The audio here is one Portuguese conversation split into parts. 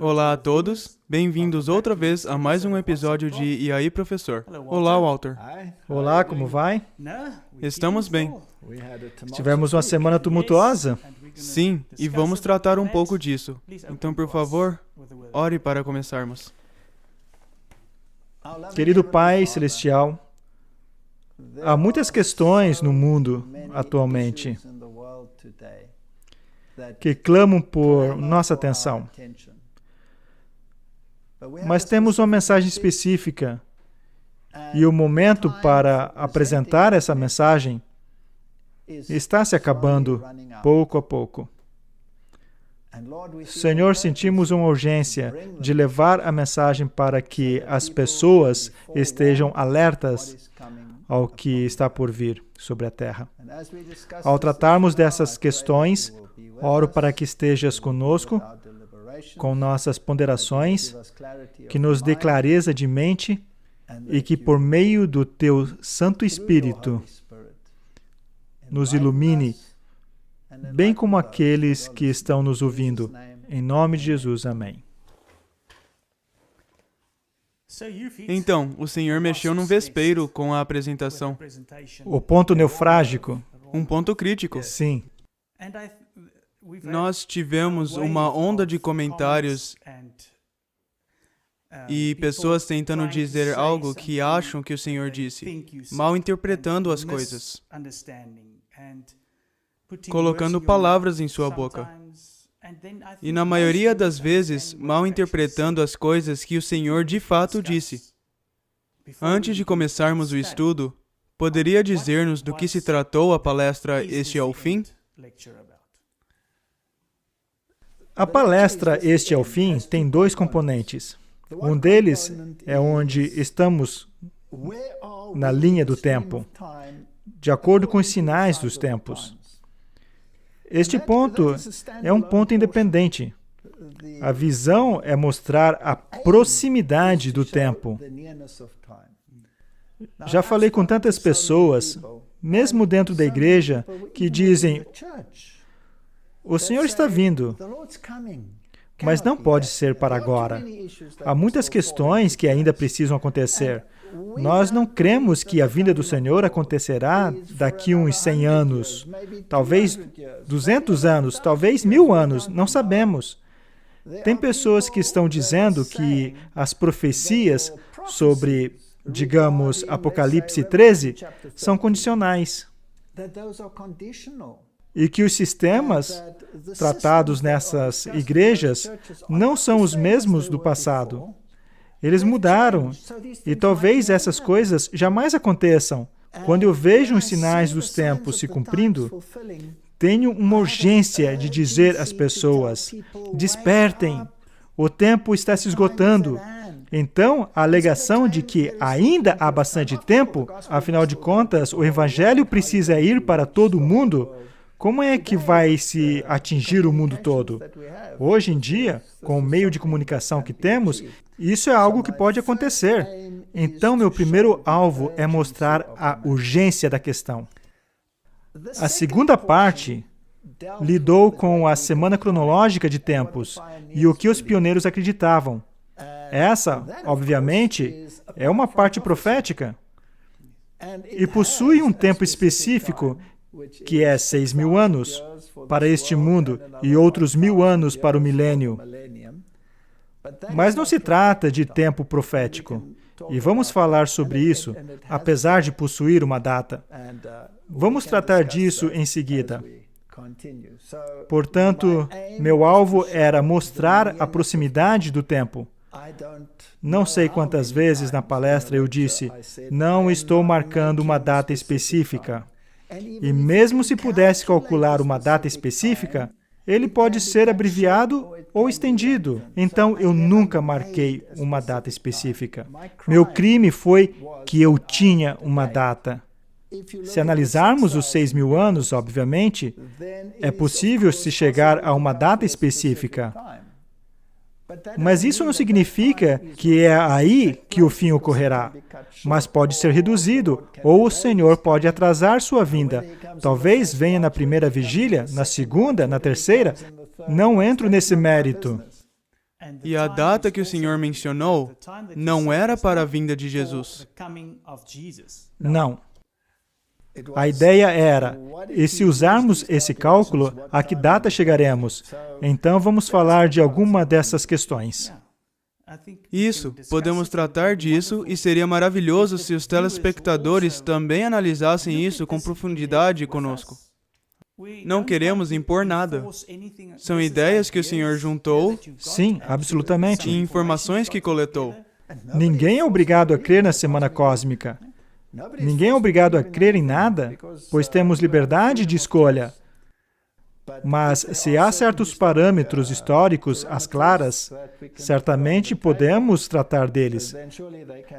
Olá a todos, bem-vindos outra vez a mais um episódio de E aí, professor? Olá, Walter. Olá, como vai? Estamos bem. Tivemos uma semana tumultuosa? Sim, e vamos tratar um pouco disso. Então, por favor, ore para começarmos. Querido Pai Celestial, há muitas questões no mundo atualmente que clamam por nossa atenção. Mas temos uma mensagem específica e o momento para apresentar essa mensagem está se acabando pouco a pouco. Senhor, sentimos uma urgência de levar a mensagem para que as pessoas estejam alertas ao que está por vir sobre a Terra. Ao tratarmos dessas questões, oro para que estejas conosco, com nossas ponderações, que nos dê clareza de mente e que, por meio do Teu Santo Espírito, nos ilumine, bem como aqueles que estão nos ouvindo. Em nome de Jesus, amém. Então, o Senhor mexeu num vespeiro com a apresentação. O ponto neufrágico. Um ponto crítico. Sim. Nós tivemos uma onda de comentários e pessoas tentando dizer algo que acham que o Senhor disse, mal interpretando as coisas, colocando palavras em sua boca. E na maioria das vezes, mal interpretando as coisas que o Senhor de fato disse. Antes de começarmos o estudo, poderia dizer-nos do que se tratou a palestra Este é o Fim? A palestra Este é o Fim tem dois componentes. Um deles é onde estamos na linha do tempo, de acordo com os sinais dos tempos. Este ponto é um ponto independente. A visão é mostrar a proximidade do tempo. Já falei com tantas pessoas, mesmo dentro da igreja, que dizem: o Senhor está vindo, mas não pode ser para agora. Há muitas questões que ainda precisam acontecer. Nós não cremos que a vinda do Senhor acontecerá daqui uns 100 anos, talvez 200 anos, talvez 1000 anos, não sabemos. Tem pessoas que estão dizendo que as profecias sobre, digamos, Apocalipse 13, são condicionais. E que os sistemas tratados nessas igrejas não são os mesmos do passado. Eles mudaram, e talvez essas coisas jamais aconteçam. Quando eu vejo os sinais dos tempos se cumprindo, tenho uma urgência de dizer às pessoas: despertem, o tempo está se esgotando. Então, a alegação de que ainda há bastante tempo, afinal de contas, o Evangelho precisa ir para todo o mundo. Como é que vai se atingir o mundo todo? Hoje em dia, com o meio de comunicação que temos, isso é algo que pode acontecer. Então, meu primeiro alvo é mostrar a urgência da questão. A segunda parte lidou com a semana cronológica de tempos e o que os pioneiros acreditavam. Essa, obviamente, é uma parte profética e possui um tempo específico, que é 6.000 anos para este mundo e outros 1.000 anos para o milênio. Mas não se trata de tempo profético. E vamos falar sobre isso, apesar de possuir uma data. Vamos tratar disso em seguida. Portanto, meu alvo era mostrar a proximidade do tempo. Não sei quantas vezes na palestra eu disse, não estou marcando uma data específica. E mesmo se pudesse calcular uma data específica, ele pode ser abreviado ou estendido. Então, eu nunca marquei uma data específica. Meu crime foi que eu tinha uma data. Se analisarmos os 6.000 anos, obviamente, é possível se chegar a uma data específica. Mas isso não significa que é aí que o fim ocorrerá. Mas pode ser reduzido, ou o Senhor pode atrasar sua vinda. Talvez venha na primeira vigília, na segunda, na terceira. Não entro nesse mérito. E a data que o Senhor mencionou não era para a vinda de Jesus. Não. A ideia era, e se usarmos esse cálculo, a que data chegaremos? Então vamos falar de alguma dessas questões. Isso, podemos tratar disso e seria maravilhoso se os telespectadores também analisassem isso com profundidade conosco. Não queremos impor nada. São ideias que o Senhor juntou. Sim, absolutamente. E informações que coletou. Ninguém é obrigado a crer na semana cósmica. Ninguém é obrigado a crer em nada, pois temos liberdade de escolha. Mas se há certos parâmetros históricos às claras, certamente podemos tratar deles.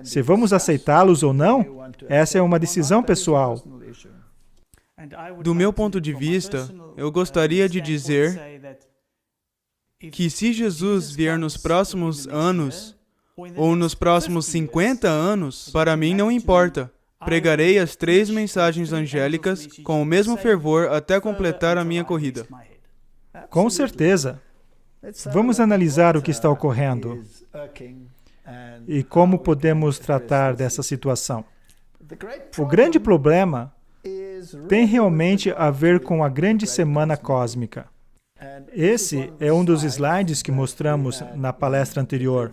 Se vamos aceitá-los ou não, essa é uma decisão pessoal. Do meu ponto de vista, eu gostaria de dizer que se Jesus vier nos próximos anos, ou nos próximos 50 anos, para mim não importa. Pregarei as 3 mensagens angélicas com o mesmo fervor até completar a minha corrida. Com certeza. Vamos analisar o que está ocorrendo e como podemos tratar dessa situação. O grande problema tem realmente a ver com a grande semana cósmica. Esse é um dos slides que mostramos na palestra anterior,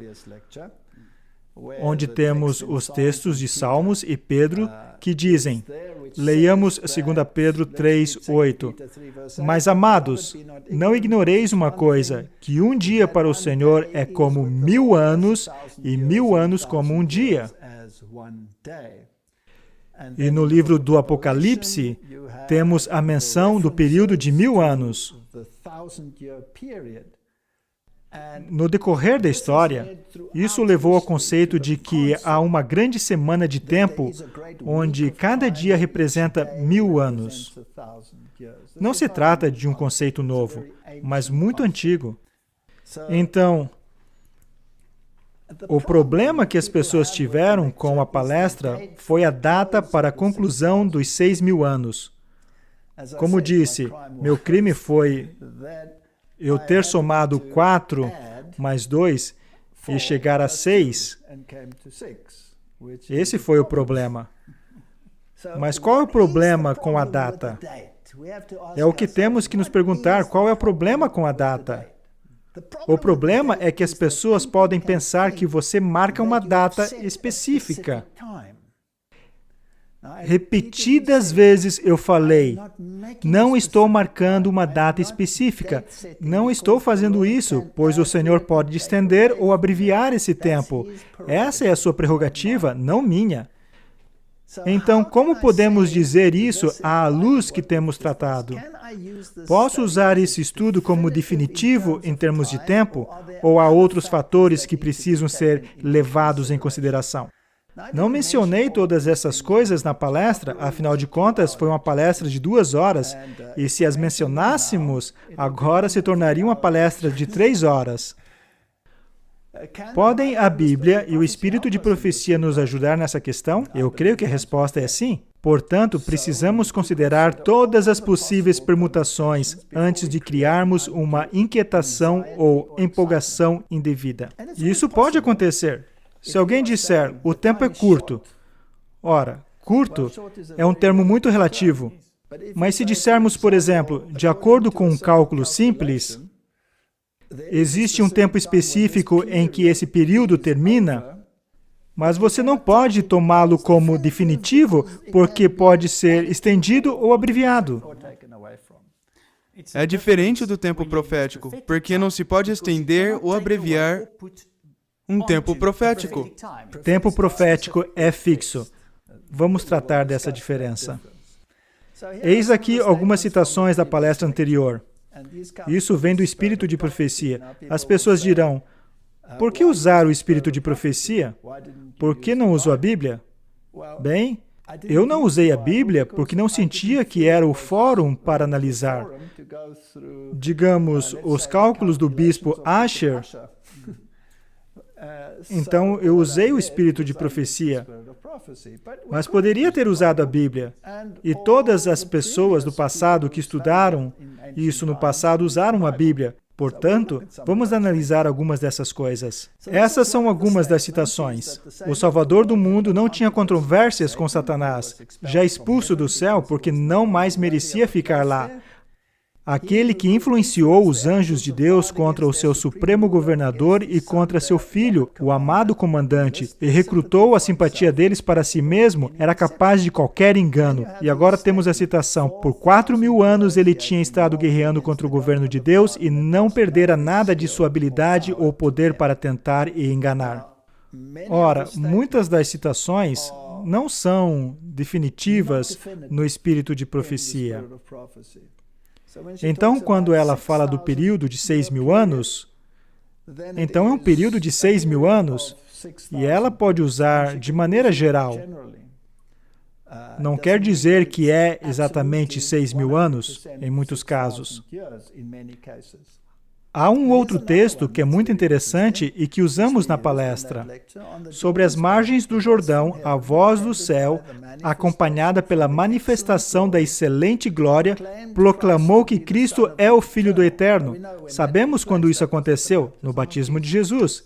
onde temos os textos de Salmos e Pedro que dizem, leiamos 2 Pedro 3:8, mas amados, não ignoreis uma coisa, que um dia para o Senhor é como 1000 anos e 1000 anos como um dia. E no livro do Apocalipse, temos a menção do período de 1000 anos. No decorrer da história, isso levou ao conceito de que há uma grande semana de tempo onde cada dia representa 1000 anos. Não se trata de um conceito novo, mas muito antigo. Então, o problema que as pessoas tiveram com a palestra foi a data para a conclusão dos 6.000 anos. Como disse, meu crime foi eu ter somado 4 mais 2 e chegar a 6. Esse foi o problema. Mas qual é o problema com a data? É o que temos que nos perguntar, qual é o problema com a data? O problema é que as pessoas podem pensar que você marca uma data específica. Repetidas vezes eu falei, não estou marcando uma data específica. Não estou fazendo isso, pois o Senhor pode estender ou abreviar esse tempo. Essa é a sua prerrogativa, não minha. Então, como podemos dizer isso à luz que temos tratado? Posso usar esse estudo como definitivo em termos de tempo, ou há outros fatores que precisam ser levados em consideração? Não mencionei todas essas coisas na palestra, afinal de contas, foi uma palestra de 2 horas, e se as mencionássemos, agora se tornaria uma palestra de 3 horas. Podem a Bíblia e o Espírito de Profecia nos ajudar nessa questão? Eu creio que a resposta é sim. Portanto, precisamos considerar todas as possíveis permutações antes de criarmos uma inquietação ou empolgação indevida. E isso pode acontecer. Se alguém disser, o tempo é curto, ora, curto é um termo muito relativo. Mas se dissermos, por exemplo, de acordo com um cálculo simples, existe um tempo específico em que esse período termina, mas você não pode tomá-lo como definitivo, porque pode ser estendido ou abreviado. É diferente do tempo profético, porque não se pode estender ou abreviar um tempo profético. Tempo profético é fixo. Vamos tratar dessa diferença. Eis aqui algumas citações da palestra anterior. Isso vem do Espírito de Profecia. As pessoas dirão, por que usar o Espírito de Profecia? Por que não usou a Bíblia? Bem, eu não usei a Bíblia porque não sentia que era o fórum para analisar. Digamos, os cálculos do bispo Asher. Então, eu usei o Espírito de Profecia, mas poderia ter usado a Bíblia. E todas as pessoas do passado que estudaram isso no passado usaram a Bíblia. Portanto, vamos analisar algumas dessas coisas. Essas são algumas das citações. O Salvador do mundo não tinha controvérsias com Satanás, já expulso do céu porque não mais merecia ficar lá. Aquele que influenciou os anjos de Deus contra o seu supremo governador e contra seu filho, o amado comandante, e recrutou a simpatia deles para si mesmo, era capaz de qualquer engano. E agora temos a citação: por 4.000 anos ele tinha estado guerreando contra o governo de Deus e não perdera nada de sua habilidade ou poder para tentar e enganar. Ora, muitas das citações não são definitivas no espírito de profecia. Então, quando ela fala do período de 6.000 anos, então é um período de 6.000 anos, e ela pode usar de maneira geral. Não quer dizer que é exatamente 6.000 anos, em muitos casos. Há um outro texto que é muito interessante e que usamos na palestra. Sobre as margens do Jordão, a voz do céu, acompanhada pela manifestação da excelente glória, proclamou que Cristo é o Filho do Eterno. Sabemos quando isso aconteceu? No batismo de Jesus.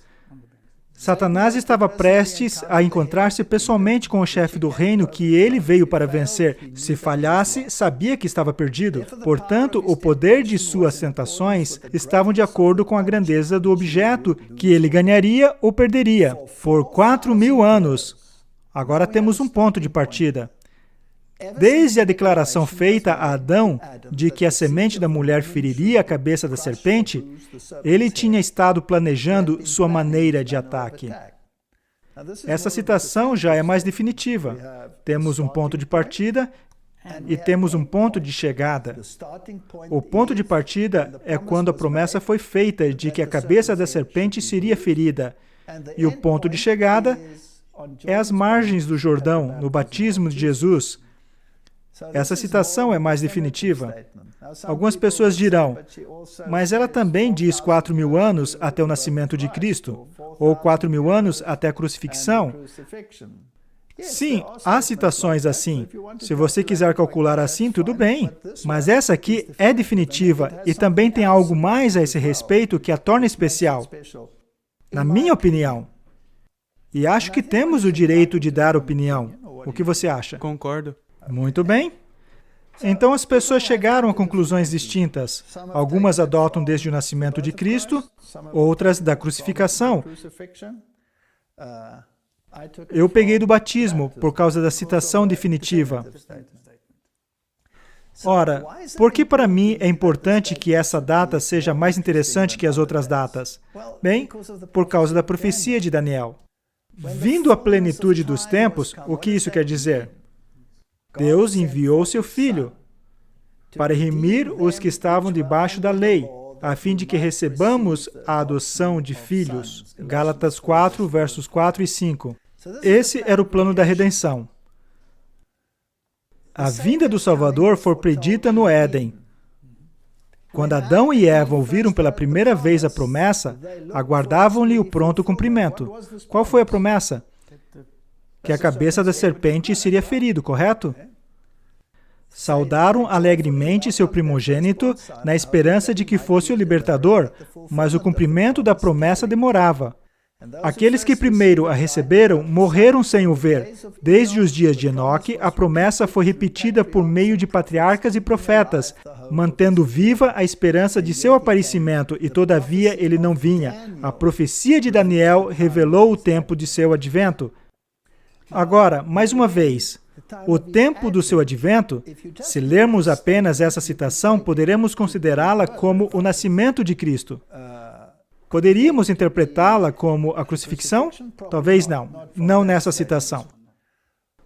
Satanás estava prestes a encontrar-se pessoalmente com o chefe do reino que ele veio para vencer. Se falhasse, sabia que estava perdido. Portanto, o poder de suas tentações estavam de acordo com a grandeza do objeto que ele ganharia ou perderia. Por 4.000 anos. Agora temos um ponto de partida. Desde a declaração feita a Adão de que a semente da mulher feriria a cabeça da serpente, ele tinha estado planejando sua maneira de ataque. Essa citação já é mais definitiva. Temos um ponto de partida e temos um ponto de chegada. O ponto de partida é quando a promessa foi feita de que a cabeça da serpente seria ferida. E o ponto de chegada é as margens do Jordão, no batismo de Jesus. Essa citação é mais definitiva. Algumas pessoas dirão, mas ela também diz 4.000 anos até o nascimento de Cristo, ou 4.000 anos até a crucifixão. Sim, há citações assim. Se você quiser calcular assim, tudo bem. Mas essa aqui é definitiva e também tem algo mais a esse respeito que a torna especial. Na minha opinião. E acho que temos o direito de dar opinião. O que você acha? Concordo. Muito bem. Então as pessoas chegaram a conclusões distintas. Algumas adotam desde o nascimento de Cristo, outras da crucificação. Eu peguei do batismo, por causa da citação definitiva. Ora, por que para mim é importante que essa data seja mais interessante que as outras datas? Bem, por causa da profecia de Daniel. Vindo a plenitude dos tempos, o que isso quer dizer? Deus enviou seu Filho para remir os que estavam debaixo da lei, a fim de que recebamos a adoção de filhos. Gálatas 4, versos 4 e 5. Esse era o plano da redenção. A vinda do Salvador foi predita no Éden. Quando Adão e Eva ouviram pela primeira vez a promessa, aguardavam-lhe o pronto cumprimento. Qual foi a promessa? Que a cabeça da serpente seria ferido, correto? Saudaram alegremente seu primogênito na esperança de que fosse o libertador, mas o cumprimento da promessa demorava. Aqueles que primeiro a receberam morreram sem o ver. Desde os dias de Enoque, a promessa foi repetida por meio de patriarcas e profetas, mantendo viva a esperança de seu aparecimento, e todavia ele não vinha. A profecia de Daniel revelou o tempo de seu advento. Agora, mais uma vez, o tempo do seu advento, se lermos apenas essa citação, poderemos considerá-la como o nascimento de Cristo. Poderíamos interpretá-la como a crucifixão? Talvez não. Não nessa citação.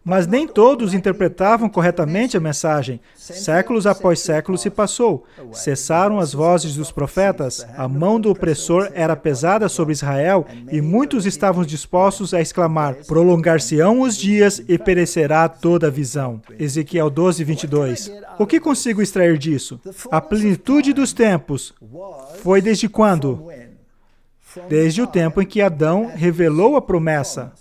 Mas nem todos interpretavam corretamente a mensagem. Séculos após séculos se passou. Cessaram as vozes dos profetas, a mão do opressor era pesada sobre Israel e muitos estavam dispostos a exclamar: prolongar-se-ão os dias e perecerá toda a visão. Ezequiel 12, 22. O que consigo extrair disso? A plenitude dos tempos foi desde quando? Desde o tempo em que Adão revelou a promessa.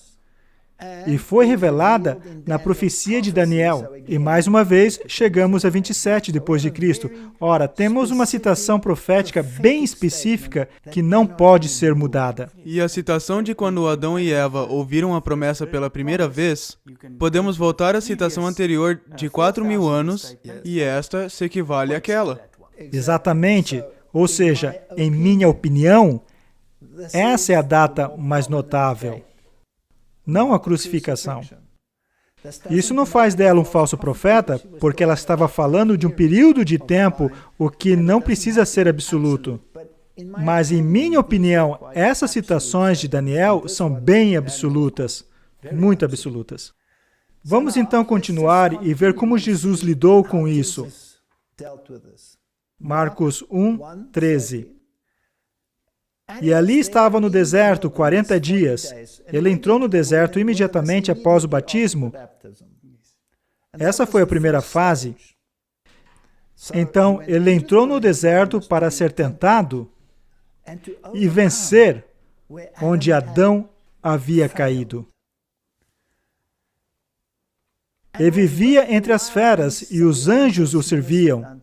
e foi revelada na profecia de Daniel. E mais uma vez, chegamos a 27 depois de Cristo. Ora, temos uma citação profética bem específica que não pode ser mudada. E a citação de quando Adão e Eva ouviram a promessa pela primeira vez, podemos voltar à citação anterior de 4.000 anos, e esta se equivale àquela. Exatamente. Ou seja, em minha opinião, essa é a data mais notável, não a crucificação. Isso não faz dela um falso profeta, porque ela estava falando de um período de tempo, o que não precisa ser absoluto. Mas, em minha opinião, essas citações de Daniel são bem absolutas, muito absolutas. Vamos então continuar e ver como Jesus lidou com isso. Marcos 1, 13. E ali estava no deserto 40 dias. Ele entrou no deserto imediatamente após o batismo. Essa foi a primeira fase. Então, ele entrou no deserto para ser tentado e vencer onde Adão havia caído. Ele vivia entre as feras e os anjos o serviam.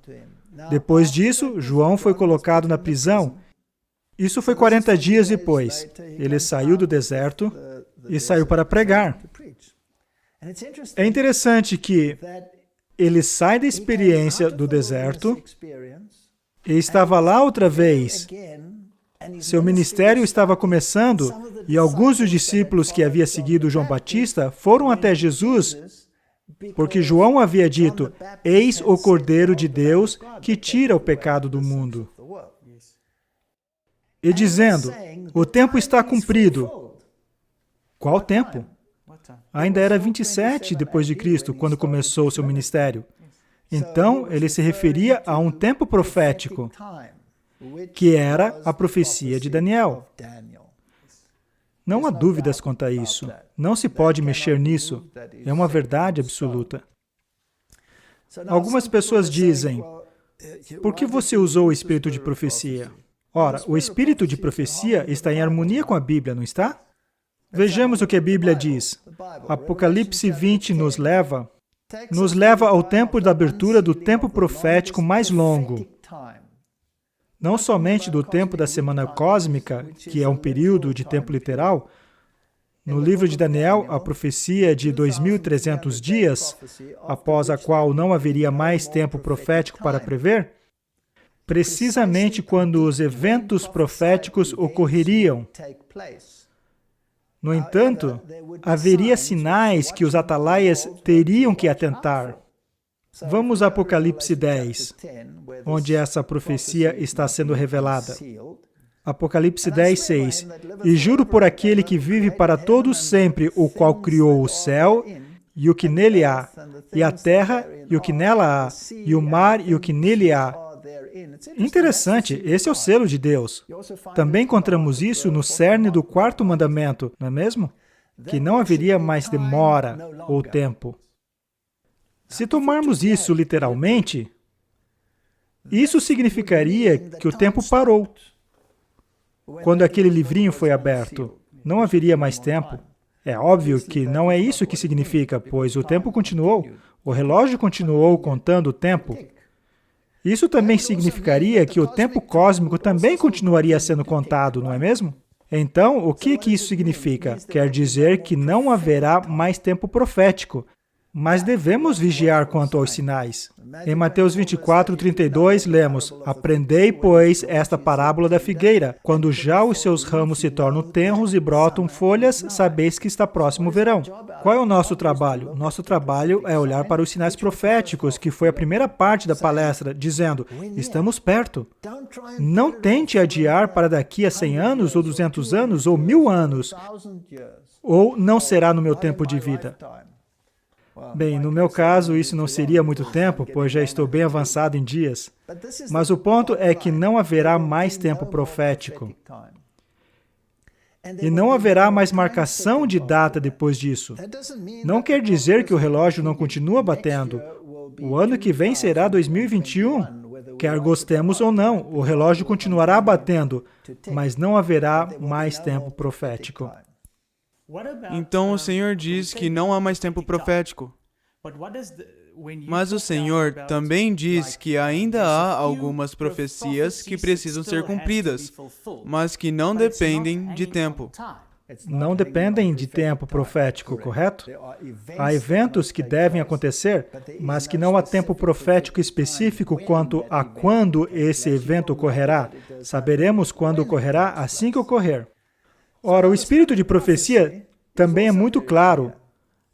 Depois disso, João foi colocado na prisão. Isso foi 40 dias depois. Ele saiu do deserto e saiu para pregar. É interessante que ele sai da experiência do deserto e estava lá outra vez. Seu ministério estava começando e alguns dos discípulos que havia seguido João Batista foram até Jesus porque João havia dito: eis o Cordeiro de Deus que tira o pecado do mundo. E dizendo: o tempo está cumprido. Qual tempo? Ainda era 27 depois de Cristo, quando começou o seu ministério. Então, ele se referia a um tempo profético, que era a profecia de Daniel. Não há dúvidas quanto a isso. Não se pode mexer nisso. É uma verdade absoluta. Algumas pessoas dizem: por que você usou o espírito de profecia? Ora, o espírito de profecia está em harmonia com a Bíblia, não está? Vejamos o que a Bíblia diz. Apocalipse 20 nos leva ao tempo da abertura do tempo profético mais longo. Não somente do tempo da semana cósmica, que é um período de tempo literal. No livro de Daniel, a profecia de 2.300 dias, após a qual não haveria mais tempo profético para prever, precisamente quando os eventos proféticos ocorreriam. No entanto, haveria sinais que os atalaias teriam que atentar. Vamos a Apocalipse 10, onde essa profecia está sendo revelada. Apocalipse 10, 6. E juro por aquele que vive para todos sempre, o qual criou o céu e o que nele há, e a terra e o que nela há, e o mar e o que nele há. Interessante, esse é o selo de Deus. Também encontramos isso no cerne do quarto mandamento, não é mesmo? Que não haveria mais demora ou tempo. Se tomarmos isso literalmente, isso significaria que o tempo parou. Quando aquele livrinho foi aberto, não haveria mais tempo. É óbvio que não é isso que significa, pois o tempo continuou. O relógio continuou contando o tempo. Isso também significaria que o tempo cósmico também continuaria sendo contado, não é mesmo? Então, o que isso significa? Quer dizer que não haverá mais tempo profético. Mas devemos vigiar quanto aos sinais. Em Mateus 24, 32, lemos: aprendei, pois, esta parábola da figueira. Quando já os seus ramos se tornam tenros e brotam folhas, sabeis que está próximo o verão. Qual é o nosso trabalho? Nosso trabalho é olhar para os sinais proféticos, que foi a primeira parte da palestra, dizendo: estamos perto. Não tente adiar para daqui a 100 anos, ou 200 anos, ou 1000 anos. Ou não será no meu tempo de vida. Bem, no meu caso, isso não seria muito tempo, pois já estou bem avançado em dias. Mas o ponto é que não haverá mais tempo profético. E não haverá mais marcação de data depois disso. Não quer dizer que o relógio não continua batendo. O ano que vem será 2021. Quer gostemos ou não, o relógio continuará batendo, mas não haverá mais tempo profético. Então o Senhor diz que não há mais tempo profético. Mas o Senhor também diz que ainda há algumas profecias que precisam ser cumpridas, mas que não dependem de tempo. Não dependem de tempo profético, correto? Há eventos que devem acontecer, mas que não há tempo profético específico quanto a quando esse evento ocorrerá. Saberemos quando ocorrerá assim que ocorrer. Ora, o espírito de profecia também é muito claro.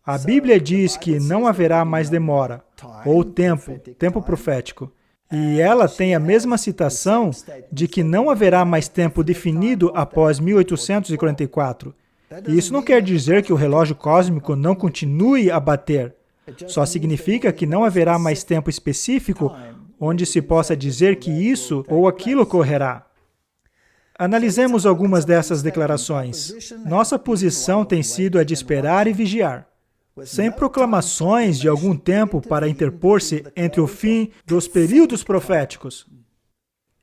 A Bíblia diz que não haverá mais demora, ou tempo profético. E ela tem a mesma citação de que não haverá mais tempo definido após 1844. E isso não quer dizer que o relógio cósmico não continue a bater. Só significa que não haverá mais tempo específico onde se possa dizer que isso ou aquilo ocorrerá. Analisemos algumas dessas declarações. Nossa posição tem sido a de esperar e vigiar. Sem proclamações de algum tempo para interpor-se entre o fim dos períodos proféticos,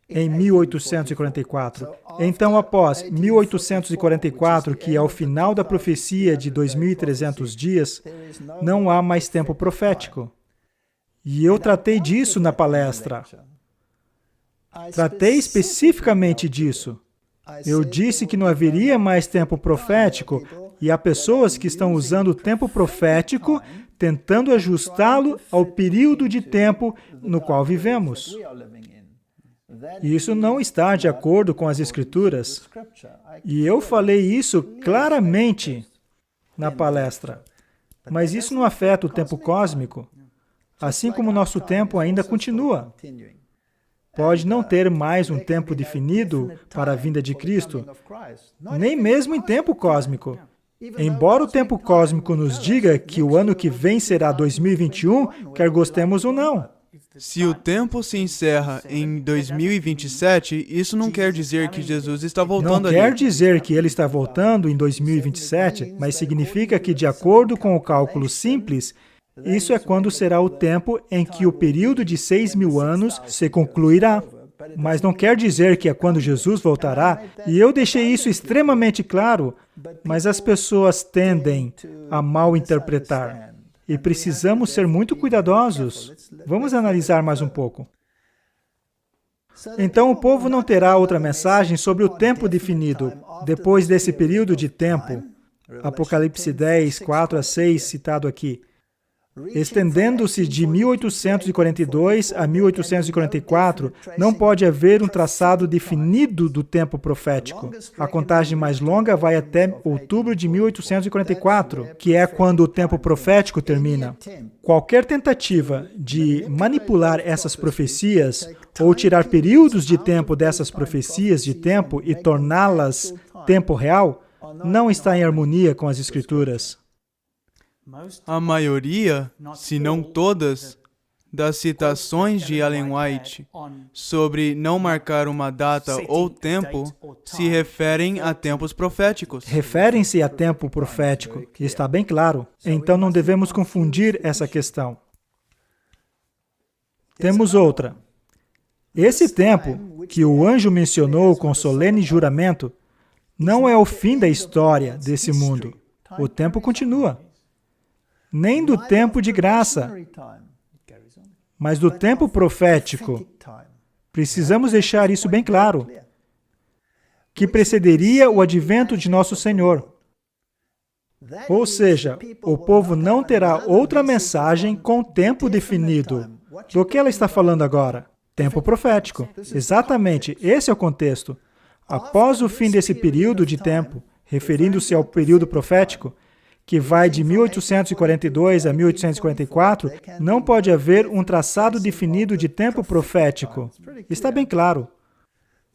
em 1844. Então, após 1844, que é o final da profecia de 2.300 dias, não há mais tempo profético. E eu tratei disso na palestra. Tratei especificamente disso. Eu disse que não haveria mais tempo profético e há pessoas que estão usando o tempo profético tentando ajustá-lo ao período de tempo no qual vivemos. Isso não está de acordo com as Escrituras. E eu falei isso claramente na palestra. Mas isso não afeta o tempo cósmico, assim como o nosso tempo ainda continua. Pode não ter mais um tempo definido para a vinda de Cristo, nem mesmo em tempo cósmico. Embora o tempo cósmico nos diga que o ano que vem será 2021, quer gostemos ou não. Se o tempo se encerra em 2027, isso não quer dizer que Jesus está voltando ali. Não quer dizer que ele está voltando em 2027, mas significa que, de acordo com o cálculo simples, isso é quando será o tempo em que o período de 6.000 anos se concluirá. Mas não quer dizer que é quando Jesus voltará, e eu deixei isso extremamente claro, mas as pessoas tendem a mal interpretar. E precisamos ser muito cuidadosos. Vamos analisar mais um pouco. Então, o povo não terá outra mensagem sobre o tempo definido, depois desse período de tempo. Apocalipse 10, 4 a 6, citado aqui. Estendendo-se de 1842 a 1844, não pode haver um traçado definido do tempo profético. A contagem mais longa vai até outubro de 1844, que é quando o tempo profético termina. Qualquer tentativa de manipular essas profecias ou tirar períodos de tempo dessas profecias de tempo e torná-las tempo real, não está em harmonia com as Escrituras. A maioria, se não todas, das citações de Ellen White sobre não marcar uma data ou tempo se referem a tempos proféticos. Referem-se a tempo profético, que está bem claro. Então não devemos confundir essa questão. Temos outra. Esse tempo que o anjo mencionou com solene juramento não é o fim da história desse mundo. O tempo continua. Nem do tempo de graça, mas do tempo profético. Precisamos deixar isso bem claro, que precederia o advento de nosso Senhor. Ou seja, o povo não terá outra mensagem com tempo definido. Do que ela está falando agora? Tempo profético. Exatamente, esse é o contexto. Após o fim desse período de tempo, referindo-se ao período profético, que vai de 1842 a 1844, não pode haver um traçado definido de tempo profético. Está bem claro.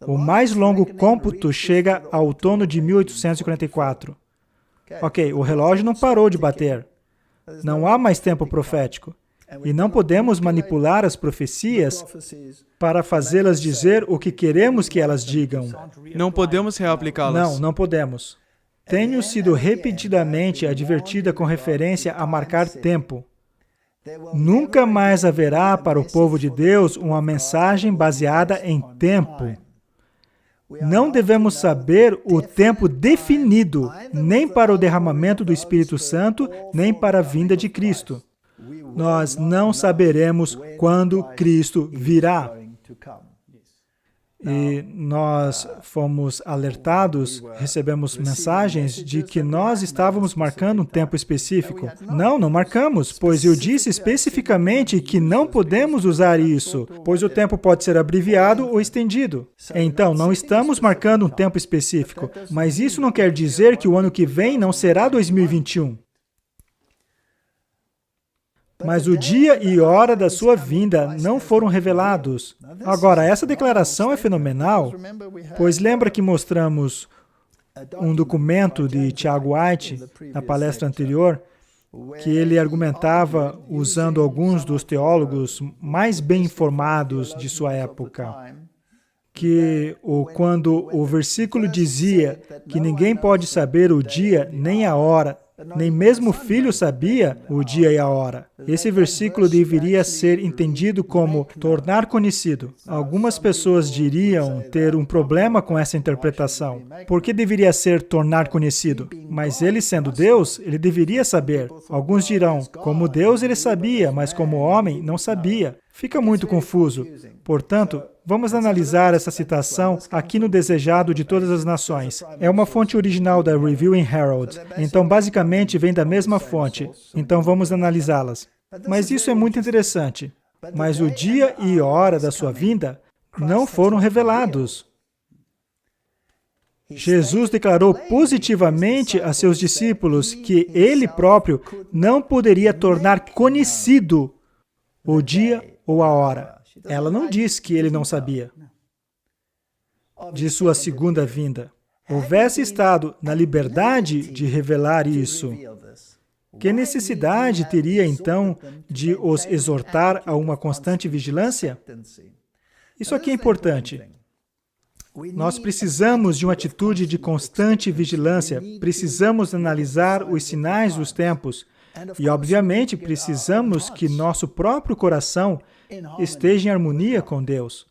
O mais longo cômputo chega ao outono de 1844. Ok, o relógio não parou de bater. Não há mais tempo profético. E não podemos manipular as profecias para fazê-las dizer o que queremos que elas digam. Não podemos reaplicá-las. Não podemos. Tenho sido repetidamente advertida com referência a marcar tempo. Nunca mais haverá para o povo de Deus uma mensagem baseada em tempo. Não devemos saber o tempo definido, nem para o derramamento do Espírito Santo, nem para a vinda de Cristo. Nós não saberemos quando Cristo virá. E nós fomos alertados, recebemos mensagens de que nós estávamos marcando um tempo específico. Não marcamos, pois eu disse especificamente que não podemos usar isso, pois o tempo pode ser abreviado ou estendido. Então, não estamos marcando um tempo específico, mas isso não quer dizer que o ano que vem não será 2021. Mas o dia e hora da sua vinda não foram revelados. Agora, essa declaração é fenomenal, pois lembra que mostramos um documento de Tiago White, na palestra anterior, que ele argumentava usando alguns dos teólogos mais bem informados de sua época, que quando o versículo dizia que ninguém pode saber o dia nem a hora, nem mesmo o filho sabia o dia e a hora. Esse versículo deveria ser entendido como tornar conhecido. Algumas pessoas diriam ter um problema com essa interpretação. Por que deveria ser tornar conhecido? Mas ele sendo Deus, ele deveria saber. Alguns dirão, como Deus ele sabia, mas como homem não sabia. Fica muito confuso. Portanto, vamos analisar essa citação aqui no Desejado de Todas as Nações. É uma fonte original da Reviewing Herald. Então, basicamente, vem da mesma fonte. Então, vamos analisá-las. Mas isso é muito interessante. Mas o dia e hora da sua vinda não foram revelados. Jesus declarou positivamente a seus discípulos que ele próprio não poderia tornar conhecido o dia ou a hora. Ela não diz que ele não sabia de sua segunda vinda. Houvesse estado na liberdade de revelar isso, que necessidade teria, então, de os exortar a uma constante vigilância? Isso aqui é importante. Nós precisamos de uma atitude de constante vigilância. Precisamos analisar os sinais dos tempos. E, obviamente, precisamos que nosso próprio coração esteja em harmonia com Deus.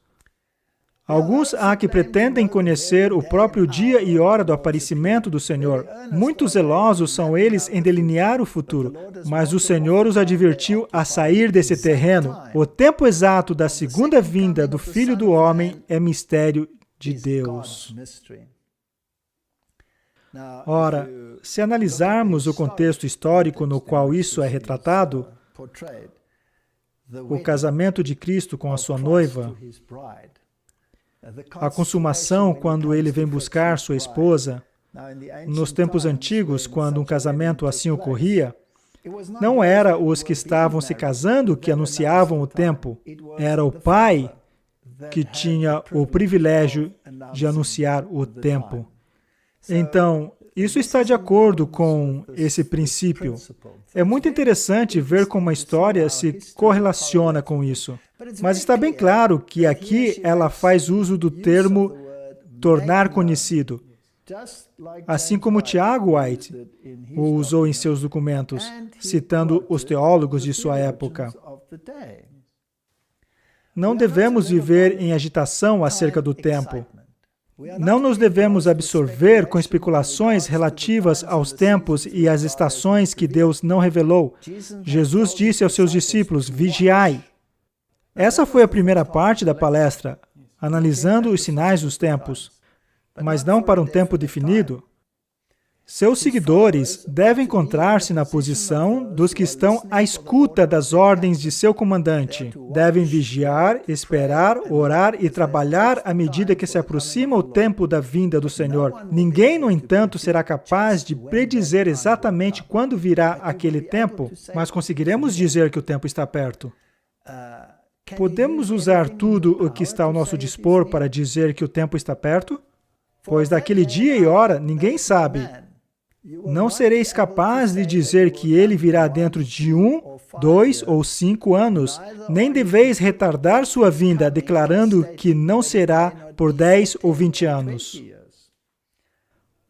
Alguns há que pretendem conhecer o próprio dia e hora do aparecimento do Senhor. Muito zelosos são eles em delinear o futuro, mas o Senhor os advertiu a sair desse terreno. O tempo exato da segunda vinda do Filho do Homem é mistério de Deus. Ora, se analisarmos o contexto histórico no qual isso é retratado, o casamento de Cristo com a sua noiva, a consumação quando ele vem buscar sua esposa, nos tempos antigos, quando um casamento assim ocorria, não era os que estavam se casando que anunciavam o tempo, era o pai que tinha o privilégio de anunciar o tempo. Então, isso está de acordo com esse princípio. É muito interessante ver como a história se correlaciona com isso. Mas está bem claro que aqui ela faz uso do termo tornar conhecido, assim como Tiago White o usou em seus documentos, citando os teólogos de sua época. Não devemos viver em agitação acerca do tempo. Não nos devemos absorver com especulações relativas aos tempos e às estações que Deus não revelou. Jesus disse aos seus discípulos, vigiai. Essa foi a primeira parte da palestra, analisando os sinais dos tempos, mas não para um tempo definido. Seus seguidores devem encontrar-se na posição dos que estão à escuta das ordens de seu comandante. Devem vigiar, esperar, orar e trabalhar à medida que se aproxima o tempo da vinda do Senhor. Ninguém, no entanto, será capaz de predizer exatamente quando virá aquele tempo, mas conseguiremos dizer que o tempo está perto. Podemos usar tudo o que está ao nosso dispor para dizer que o tempo está perto? Pois daquele dia e hora ninguém sabe. Não sereis capaz de dizer que ele virá dentro de 1, 2 ou 5 anos, nem deveis retardar sua vinda, declarando que não será por 10 ou 20 anos.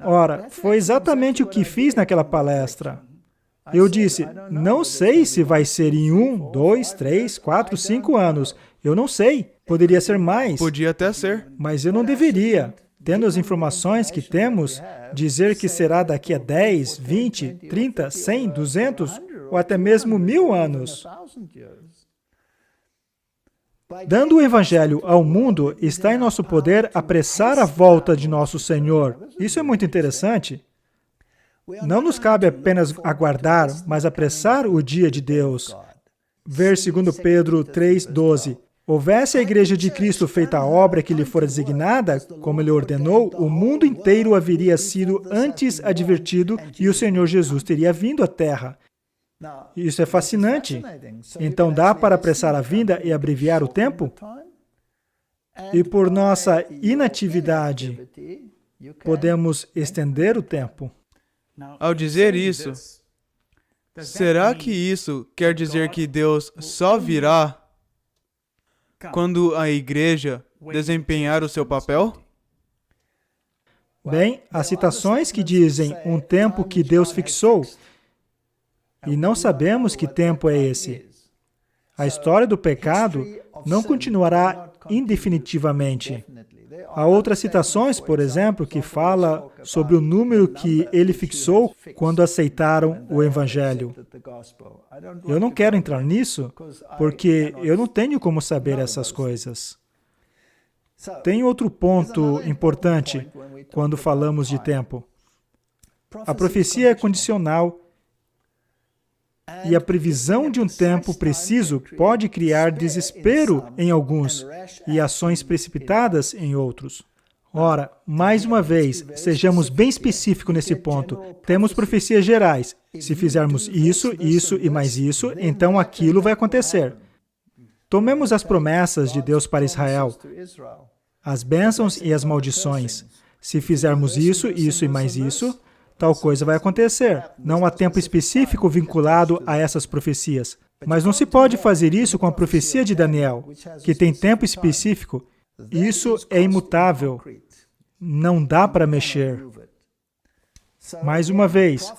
Ora, foi exatamente o que fiz naquela palestra. Eu disse, não sei se vai ser em 1, 2, 3, 4, 5 anos. Eu não sei. Poderia ser mais. Podia até ser. Mas eu não deveria. tendo as informações que temos, dizer que será daqui a 10, 20, 30, 100, 200 ou até mesmo 1000 anos. Dando o Evangelho ao mundo, está em nosso poder apressar a volta de nosso Senhor. Isso é muito interessante. Não nos cabe apenas aguardar, mas apressar o dia de Deus. Ver 2 Pedro 3:12. Houvesse a Igreja de Cristo feita a obra que lhe fora designada, como ele ordenou, o mundo inteiro haveria sido antes advertido e o Senhor Jesus teria vindo à terra. Isso é fascinante. Então dá para apressar a vinda e abreviar o tempo? E por nossa inatividade, podemos estender o tempo. Ao dizer isso, será que isso quer dizer que Deus só virá quando a igreja desempenhar o seu papel? Bem, há citações que dizem um tempo que Deus fixou, e não sabemos que tempo é esse. A história do pecado não continuará indefinitivamente. Há outras citações, por exemplo, que fala sobre o número que ele fixou quando aceitaram o Evangelho. Eu não quero entrar nisso, porque eu não tenho como saber essas coisas. Tem outro ponto importante quando falamos de tempo. A profecia é condicional e a previsão de um tempo preciso pode criar desespero em alguns e ações precipitadas em outros. Ora, mais uma vez, sejamos bem específicos nesse ponto. Temos profecias gerais. Se fizermos isso, isso e mais isso, então aquilo vai acontecer. Tomemos as promessas de Deus para Israel, as bênçãos e as maldições. Se fizermos isso, isso e mais isso, tal coisa vai acontecer. Não há tempo específico vinculado a essas profecias. Mas não se pode fazer isso com a profecia de Daniel, que tem tempo específico. Isso é imutável. Não dá para mexer. Mais uma vez,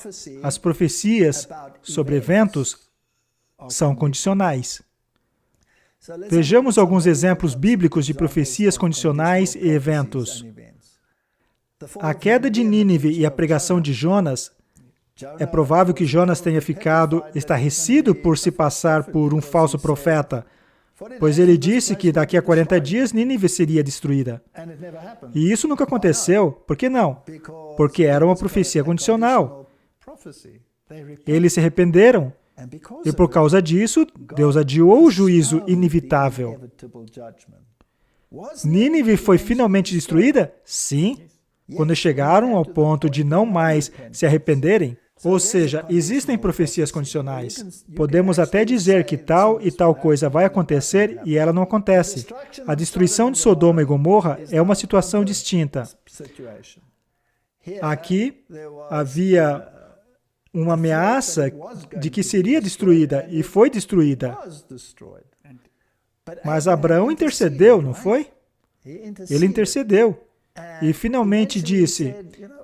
as profecias sobre eventos são condicionais. Vejamos alguns exemplos bíblicos de profecias condicionais e eventos. A queda de Nínive e a pregação de Jonas, é provável que Jonas tenha ficado estarrecido por se passar por um falso profeta, pois ele disse que daqui a 40 dias Nínive seria destruída. E isso nunca aconteceu. Por que não? Porque era uma profecia condicional. Eles se arrependeram, e por causa disso, Deus adiou o juízo inevitável. Nínive foi finalmente destruída? Sim. Quando chegaram ao ponto de não mais se arrependerem, ou seja, existem profecias condicionais. Podemos até dizer que tal e tal coisa vai acontecer e ela não acontece. A destruição de Sodoma e Gomorra é uma situação distinta. Aqui havia uma ameaça de que seria destruída e foi destruída. Mas Abraão intercedeu, não foi? Ele intercedeu. E finalmente disse,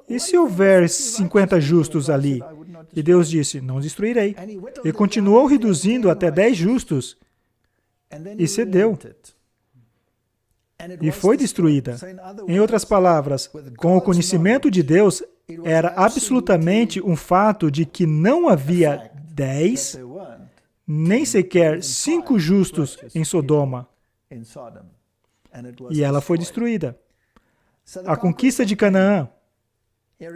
e se houver 50 justos ali? E Deus disse, não destruirei. E continuou reduzindo até 10 justos. E cedeu. E foi destruída. Em outras palavras, com o conhecimento de Deus, era absolutamente um fato de que não havia 10, nem sequer 5 justos em Sodoma. E ela foi destruída. A conquista de Canaã.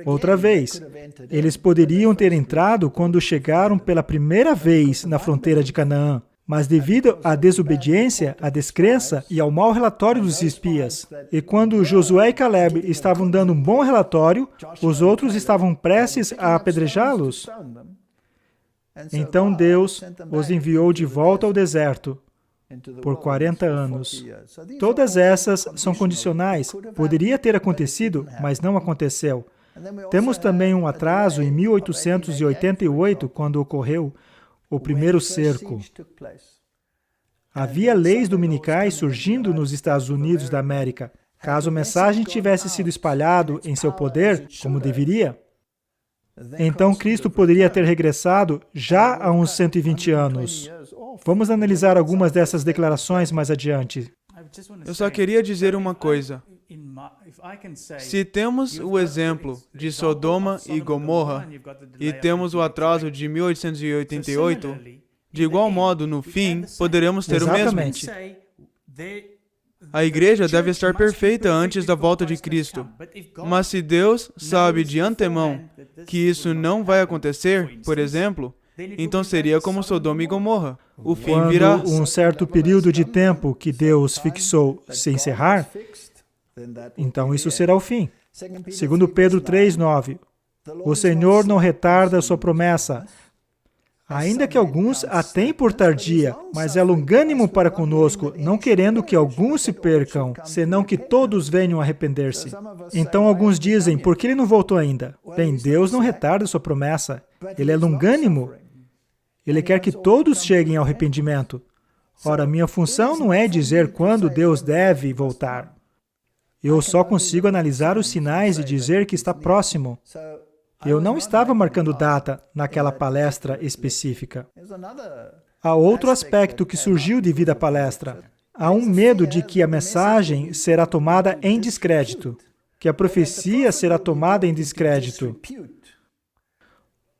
Outra vez, eles poderiam ter entrado quando chegaram pela primeira vez na fronteira de Canaã, mas devido à desobediência, à descrença e ao mau relatório dos espias, e quando Josué e Caleb estavam dando um bom relatório, os outros estavam prestes a apedrejá-los. Então Deus os enviou de volta ao deserto por 40 anos. Todas essas são condicionais. Poderia ter acontecido, mas não aconteceu. Temos também um atraso em 1888, quando ocorreu o primeiro cerco. Havia leis dominicais surgindo nos Estados Unidos da América. Caso a mensagem tivesse sido espalhada em seu poder, como deveria, então Cristo poderia ter regressado já há uns 120 anos. Vamos analisar algumas dessas declarações mais adiante. Eu só queria dizer uma coisa. Se temos o exemplo de Sodoma e Gomorra e temos o atraso de 1888, de igual modo, no fim, poderemos ter o mesmo. Exatamente. A igreja deve estar perfeita antes da volta de Cristo. Mas se Deus sabe de antemão que isso não vai acontecer, por exemplo, então seria como Sodoma e Gomorra. O fim virá. Quando um certo período de tempo que Deus fixou se encerrar, então isso será o fim. Segundo Pedro 3:9, o Senhor não retarda a sua promessa, ainda que alguns a tenham por tardia, mas é longânimo para conosco, não querendo que alguns se percam, senão que todos venham a arrepender-se. Então alguns dizem, por que ele não voltou ainda? Bem, Deus não retarda a sua promessa, ele é longânimo. Ele quer que todos cheguem ao arrependimento. Ora, minha função não é dizer quando Deus deve voltar. Eu só consigo analisar os sinais e dizer que está próximo. Eu não estava marcando data naquela palestra específica. Há outro aspecto que surgiu devido à palestra. Há um medo de que a mensagem será tomada em descrédito, que a profecia será tomada em descrédito,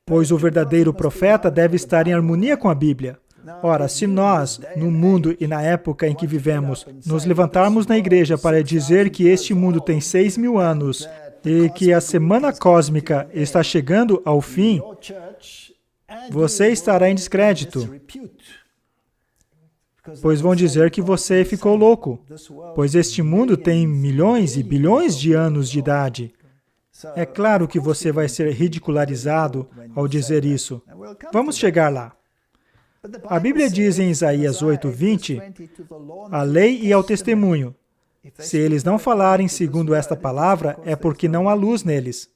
pois o verdadeiro profeta deve estar em harmonia com a Bíblia. Ora, se nós, no mundo e na época em que vivemos, nos levantarmos na igreja para dizer que este mundo tem 6.000 anos e que a semana cósmica está chegando ao fim, você estará em descrédito, pois vão dizer que você ficou louco, pois este mundo tem milhões e bilhões de anos de idade. É claro que você vai ser ridicularizado ao dizer isso. Vamos chegar lá. A Bíblia diz em Isaías 8:20, a lei e ao testemunho. Se eles não falarem segundo esta palavra, é porque não há luz neles.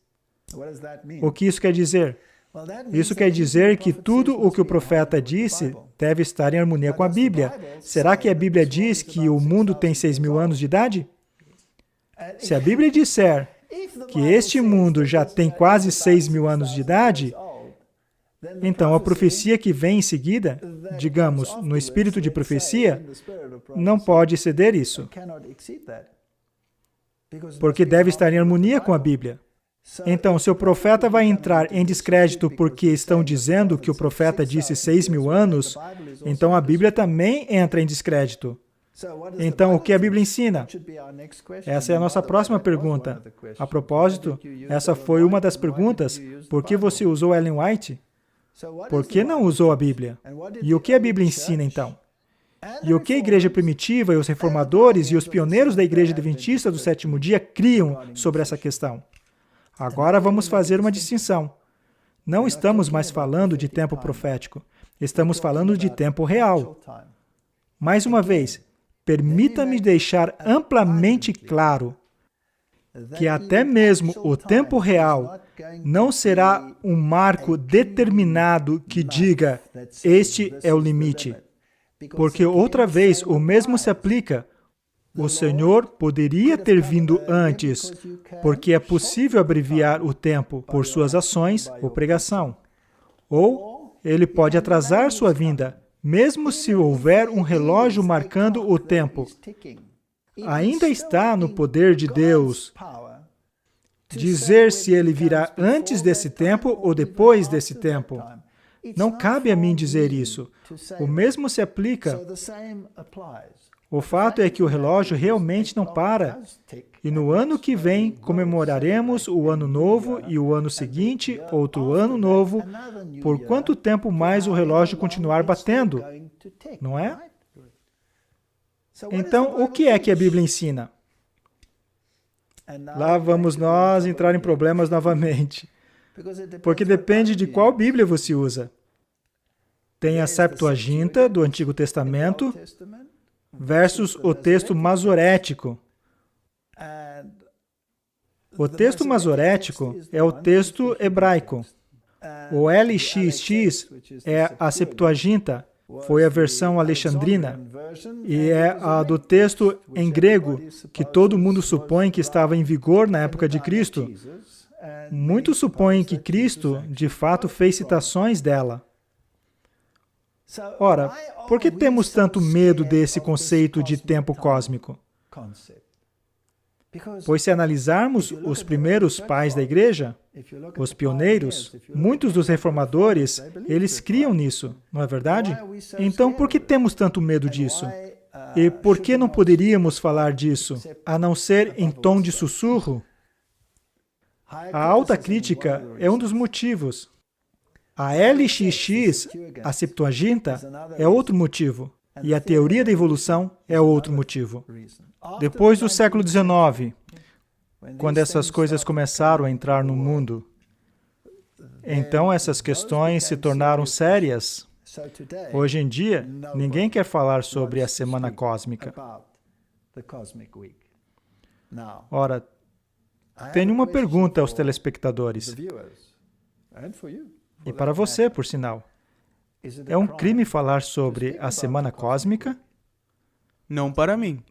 O que isso quer dizer? Isso quer dizer que tudo o que o profeta disse deve estar em harmonia com a Bíblia. Será que a Bíblia diz que o mundo tem 6.000 anos de idade? Se a Bíblia disser que este mundo já tem quase 6.000 anos de idade, então a profecia que vem em seguida, digamos, no espírito de profecia, não pode exceder isso, porque deve estar em harmonia com a Bíblia. Então, se o profeta vai entrar em descrédito porque estão dizendo que o profeta disse 6.000 anos, então a Bíblia também entra em descrédito. Então, o que a Bíblia ensina? Essa é a nossa próxima pergunta. A propósito, essa foi uma das perguntas. Por que você usou Ellen White? Por que não usou a Bíblia? E o que a Bíblia ensina, então? E o que a igreja primitiva e os reformadores e os pioneiros da igreja adventista do sétimo dia criam sobre essa questão? Agora vamos fazer uma distinção. Não estamos mais falando de tempo profético. Estamos falando de tempo real. Mais uma vez, permita-me deixar amplamente claro que até mesmo o tempo real não será um marco determinado que diga, este é o limite. Porque outra vez o mesmo se aplica. O Senhor poderia ter vindo antes, porque é possível abreviar o tempo por suas ações ou pregação. Ou ele pode atrasar sua vinda, mesmo se houver um relógio marcando o tempo. Ainda está no poder de Deus dizer se ele virá antes desse tempo ou depois desse tempo. Não cabe a mim dizer isso. O mesmo se aplica. O fato é que o relógio realmente não para. E no ano que vem, comemoraremos o ano novo e o ano seguinte, outro ano novo, por quanto tempo mais o relógio continuar batendo, não é? Então, o que é que a Bíblia ensina? Lá vamos nós entrar em problemas novamente. Porque depende de qual Bíblia você usa. Tem a Septuaginta, do Antigo Testamento, versus o texto masorético. O texto masorético é o texto hebraico. O LXX é a Septuaginta, foi a versão alexandrina, e é a do texto em grego, que todo mundo supõe que estava em vigor na época de Cristo. Muitos supõem que Cristo, de fato, fez citações dela. Ora, por que temos tanto medo desse conceito de tempo cósmico? Pois se analisarmos os primeiros pais da igreja, os pioneiros, muitos dos reformadores, eles criam nisso, não é verdade? Então, por que temos tanto medo disso? E por que não poderíamos falar disso, a não ser em tom de sussurro? A alta crítica é um dos motivos. A LXX, a Septuaginta, é outro motivo. E a teoria da evolução é outro motivo. Depois do século XIX, quando essas coisas começaram a entrar no mundo, então essas questões se tornaram sérias. Hoje em dia, ninguém quer falar sobre a semana cósmica. Ora, tenho uma pergunta aos telespectadores. E para você, por sinal. É um crime falar sobre a semana cósmica? Não para mim.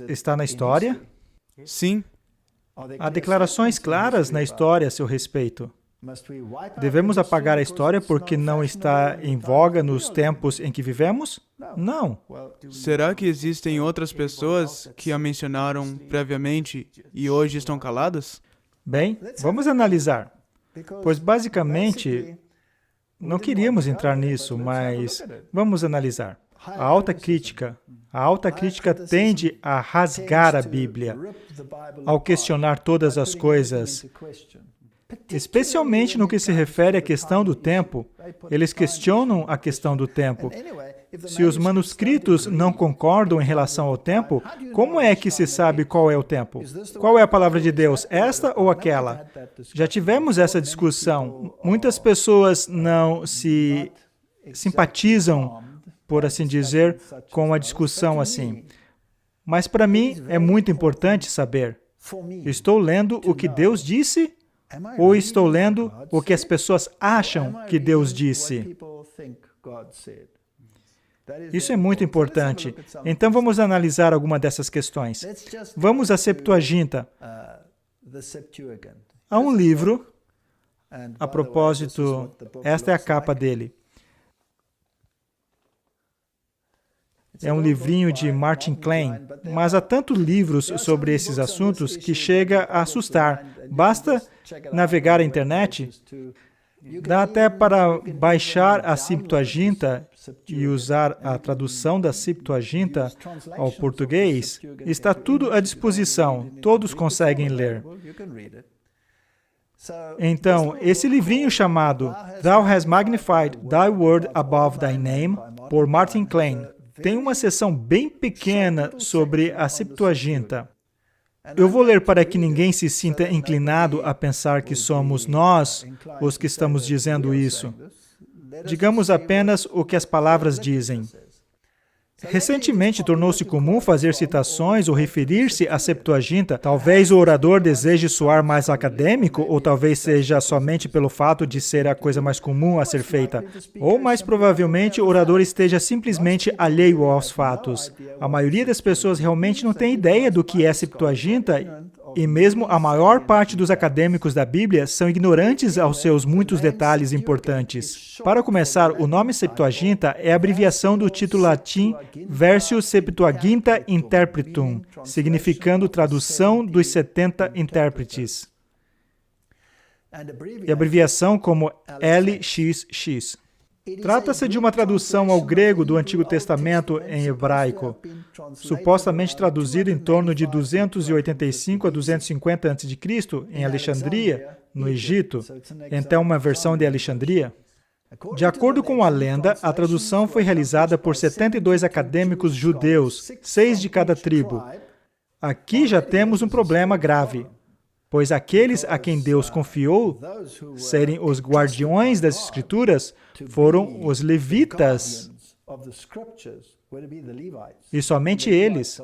Está na história? Sim. Há declarações claras na história a seu respeito. Devemos apagar a história porque não está em voga nos tempos em que vivemos? Não. Será que existem outras pessoas que a mencionaram previamente e hoje estão caladas? Bem, vamos analisar. Pois, basicamente, não queríamos entrar nisso, mas vamos analisar. A alta crítica tende a rasgar a Bíblia ao questionar todas as coisas, especialmente no que se refere à questão do tempo. Eles questionam a questão do tempo. Se os manuscritos não concordam em relação ao tempo, como é que se sabe qual é o tempo? Qual é a palavra de Deus, esta ou aquela? Já tivemos essa discussão. Muitas pessoas não se simpatizam, por assim dizer, com a discussão assim. Mas para mim é muito importante saber, estou lendo o que Deus disse ou estou lendo o que as pessoas acham que Deus disse? Isso é muito importante. Então vamos analisar alguma dessas questões. Vamos à Septuaginta. Há um livro, a propósito, esta é a capa dele. É um livrinho de Martin Klein, mas há tantos livros sobre esses assuntos que chega a assustar. Basta navegar a internet, dá até para baixar a Septuaginta e usar a tradução da Septuaginta ao português. Está tudo à disposição, todos conseguem ler. Então, esse livrinho chamado Thou Hast Magnified Thy Word Above Thy Name, por Martin Klein, tem uma seção bem pequena sobre a Septuaginta. Eu vou ler para que ninguém se sinta inclinado a pensar que somos nós os que estamos dizendo isso. Digamos apenas o que as palavras dizem. Recentemente, tornou-se comum fazer citações ou referir-se à Septuaginta. Talvez o orador deseje soar mais acadêmico, ou talvez seja somente pelo fato de ser a coisa mais comum a ser feita. Ou, mais provavelmente, o orador esteja simplesmente alheio aos fatos. A maioria das pessoas realmente não tem ideia do que é Septuaginta, e mesmo a maior parte dos acadêmicos da Bíblia são ignorantes aos seus muitos detalhes importantes. Para começar, o nome Septuaginta é a abreviação do título latim Versio Septuaginta Interpretum, significando tradução dos 70 intérpretes. E a abreviação como LXX. Trata-se de uma tradução ao grego do Antigo Testamento em hebraico, supostamente traduzido em torno de 285 a 250 a.C., em Alexandria, no Egito. Então, uma versão de Alexandria. De acordo com a lenda, a tradução foi realizada por 72 acadêmicos judeus, 6 de cada tribo. Aqui já temos um problema grave, pois aqueles a quem Deus confiou serem os guardiões das Escrituras foram os levitas, e somente eles.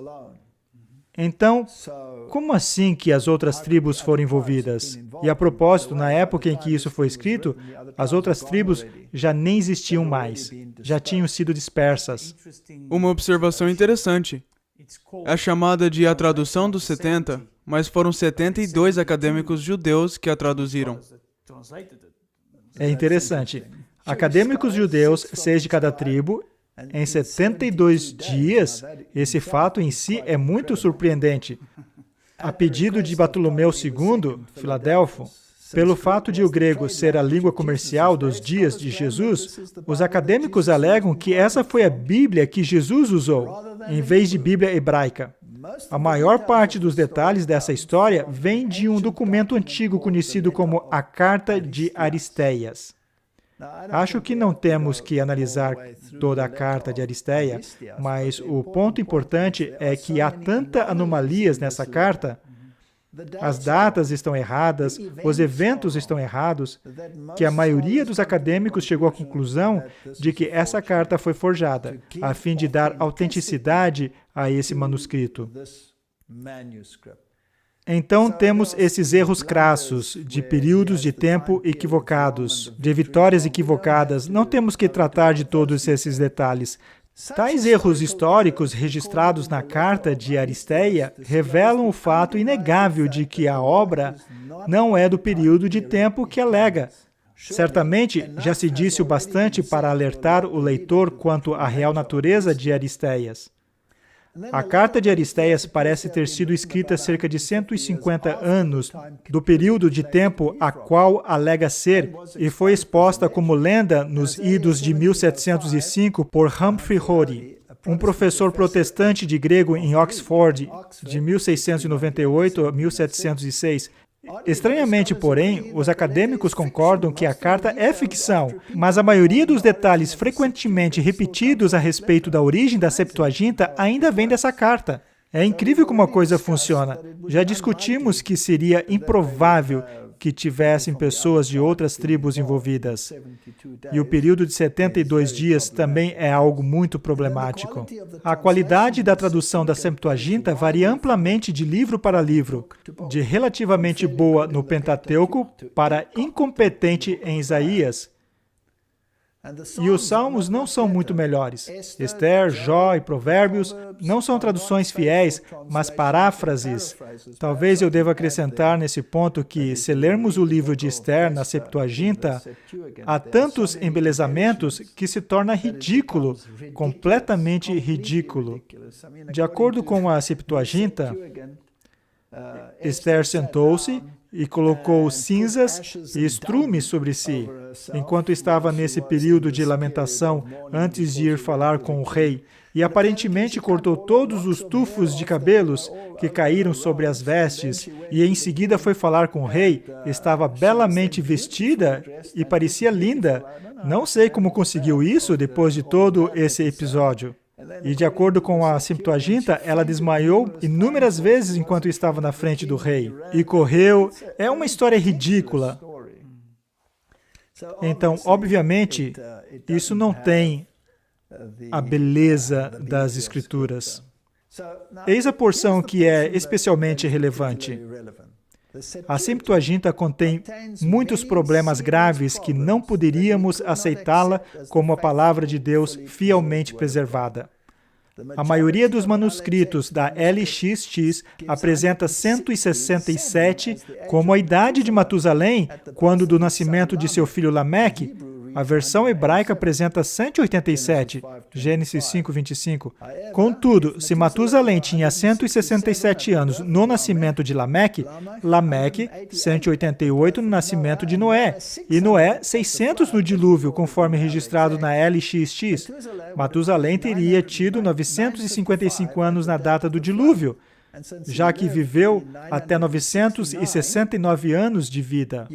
Então, como assim que as outras tribos foram envolvidas? E a propósito, na época em que isso foi escrito, as outras tribos já nem existiam mais, já tinham sido dispersas. Uma observação interessante. É chamada de a tradução dos 70, mas foram 72 acadêmicos judeus que a traduziram. É interessante. Acadêmicos judeus, 6 de cada tribo, Em 72 dias, esse fato em si é muito surpreendente. A pedido de Bartolomeu II, Filadélfo, pelo fato de o grego ser a língua comercial dos dias de Jesus, os acadêmicos alegam que essa foi a Bíblia que Jesus usou, em vez de Bíblia hebraica. A maior parte dos detalhes dessa história vem de um documento antigo conhecido como a Carta de Aristeias. Acho que não temos que analisar toda a carta de Aristeia, mas o ponto importante é que há tanta anomalias nessa carta, as datas estão erradas, os eventos estão errados, que a maioria dos acadêmicos chegou à conclusão de que essa carta foi forjada, a fim de dar autenticidade a esse manuscrito. Então, temos esses erros crassos, de períodos de tempo equivocados, de vitórias equivocadas. Não temos que tratar de todos esses detalhes. Tais erros históricos registrados na Carta de Aristeia revelam o fato inegável de que a obra não é do período de tempo que alega. Certamente, já se disse o bastante para alertar o leitor quanto à real natureza de Aristeias. A Carta de Aristeias parece ter sido escrita cerca de 150 anos do período de tempo a qual alega ser e foi exposta como lenda nos idos de 1705 por Humphrey Hoary, um professor protestante de grego em Oxford, de 1698 a 1706. Estranhamente, porém, os acadêmicos concordam que a carta é ficção, mas a maioria dos detalhes frequentemente repetidos a respeito da origem da Septuaginta ainda vem dessa carta. É incrível como a coisa funciona. Já discutimos que seria improvável que tivessem pessoas de outras tribos envolvidas. E o período de 72 dias também é algo muito problemático. A qualidade da tradução da Septuaginta varia amplamente de livro para livro, de relativamente boa no Pentateuco para incompetente em Isaías. E os Salmos não são muito melhores. Esther, Jó e Provérbios não são traduções fiéis, mas paráfrases. Talvez eu deva acrescentar nesse ponto que, se lermos o livro de Esther na Septuaginta, há tantos embelezamentos que se torna ridículo, completamente ridículo. De acordo com a Septuaginta, Esther sentou-se e colocou cinzas e estrumes sobre si, enquanto estava nesse período de lamentação antes de ir falar com o rei, e aparentemente cortou todos os tufos de cabelos que caíram sobre as vestes, e em seguida foi falar com o rei. Estava belamente vestida e parecia linda. Não sei como conseguiu isso depois de todo esse episódio. E de acordo com a Septuaginta, ela desmaiou inúmeras vezes enquanto estava na frente do rei. E correu. É uma história ridícula. Então, obviamente, isso não tem a beleza das Escrituras. Eis a porção que é especialmente relevante. A Septuaginta contém muitos problemas graves que não poderíamos aceitá-la como a palavra de Deus fielmente preservada. A maioria dos manuscritos da LXX apresenta 167 como a idade de Matusalém, quando do nascimento de seu filho Lameque. A versão hebraica apresenta 187, Gênesis 5:25. Contudo, se Matusalém tinha 167 anos no nascimento de Lameque, 188 no nascimento de Noé, e Noé 600 no dilúvio, conforme registrado na LXX. Matusalém teria tido 955 anos na data do dilúvio, já que viveu até 969 anos de vida.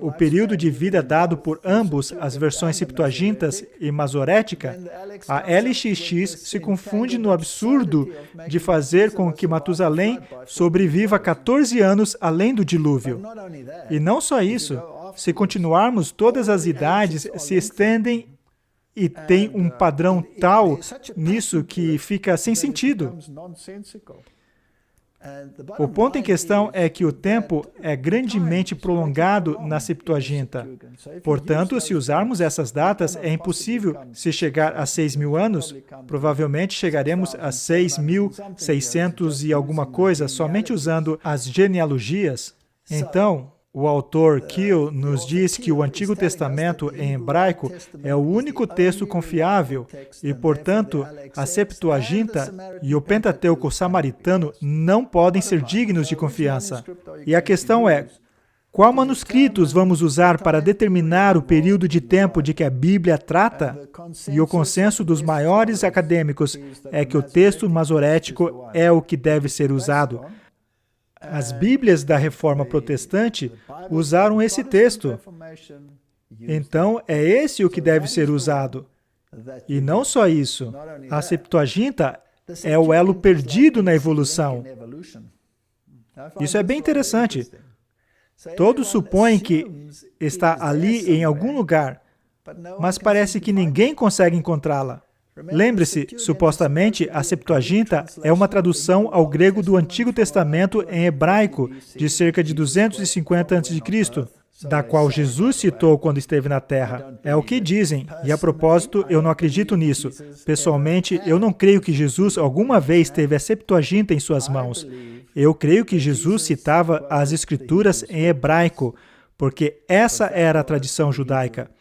O período de vida dado por ambos as versões Septuagintas e Masorética, a LXX se confunde no absurdo de fazer com que Matusalém sobreviva 14 anos além do dilúvio. E não só isso, se continuarmos, todas as idades se estendem e tem um padrão tal nisso que fica sem sentido. O ponto em questão é que o tempo é grandemente prolongado na Septuaginta. Portanto, se usarmos essas datas, é impossível se chegar a 6.000 anos. Provavelmente chegaremos a 6.600 e alguma coisa somente usando as genealogias. Então, O autor Keel nos diz que o Antigo Testamento em hebraico é o único texto confiável e, portanto, a Septuaginta e o Pentateuco samaritano não podem ser dignos de confiança. E a questão é, qual manuscritos vamos usar para determinar o período de tempo de que a Bíblia trata? E o consenso dos maiores acadêmicos é que o texto masorético é o que deve ser usado. As Bíblias da Reforma Protestante usaram esse texto. Então, é esse o que deve ser usado. E não só isso. A Septuaginta é o elo perdido na evolução. Isso é bem interessante. Todos supõem que está ali em algum lugar, mas parece que ninguém consegue encontrá-la. Lembre-se, supostamente, a Septuaginta é uma tradução ao grego do Antigo Testamento em hebraico, de cerca de 250 a.C., da qual Jesus citou quando esteve na Terra. É o que dizem, e a propósito, eu não acredito nisso. Pessoalmente, eu não creio que Jesus alguma vez teve a Septuaginta em suas mãos. Eu creio que Jesus citava as Escrituras em hebraico, porque essa era a tradição judaica.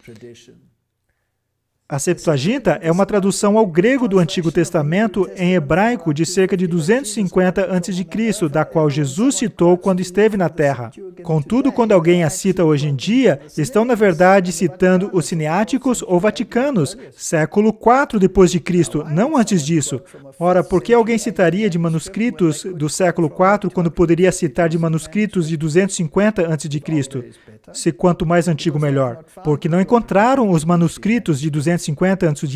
A Septuaginta é uma tradução ao grego do Antigo Testamento em hebraico de cerca de 250 a.C., da qual Jesus citou quando esteve na Terra. Contudo, quando alguém a cita hoje em dia, estão na verdade citando os cineáticos ou vaticanos, século IV depois de Cristo, não antes disso. Ora, por que alguém citaria de manuscritos do século IV quando poderia citar de manuscritos de 250 a.C.? Se quanto mais antigo, melhor. Porque não encontraram os manuscritos de 250 a.C.